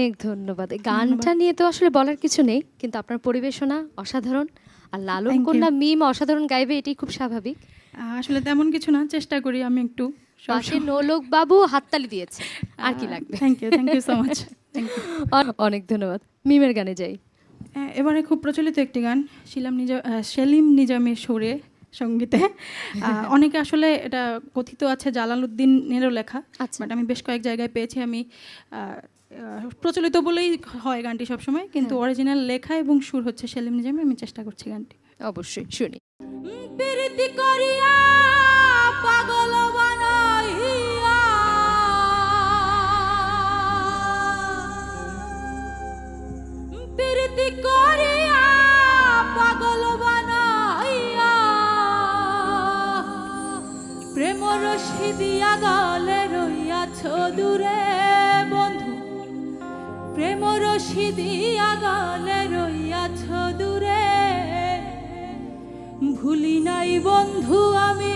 অনেক ধন্যবাদ। এই গানটা নিয়ে তো আসলে বলার কিছু নেই, কিন্তু আপনার পরিবেশনা অসাধারণ। আর লালন Thank you. কন্যা মিম অসাধারণ গাইবে, এটাই খুব স্বাভাবিক। আসলে তেমন কিছু না, চেষ্টা করি আমি একটু। পাশে নোলক বাবু হাততালি দিয়েছে, আর কি লাগবে? Thank you so much. Thank you. অনেক ধন্যবাদ। মিমের গানে যাই। এবারে খুব প্রচলিত একটি গান, সেলিম নিজামের সুরে সঙ্গীতে। অনেকে আসলে এটা কথিত আছে জালালউদ্দিনেরও লেখা, আচ্ছা। বাট আমি বেশ কয়েক জায়গায় পেয়েছি। আমি প্রচলিত বলেই হয় গানটি সবসময়, কিন্তু অরিজিনাল লেখা এবং সুর হচ্ছে সেলিম নিজামের। আমি চেষ্টা করছি গানটি। অবশ্যই শুনি। প্রীতি করিয়া পাগল বানাইয়া, প্রীতি করিয়া পাগল বানাইয়া, প্রেম রশি দিয়া গলে রইয়াছ দূরে বন্ধু, প্রেম রশি দিয়া গলে রইয়াছ দূরে, ভুলি নাই বন্ধু আমি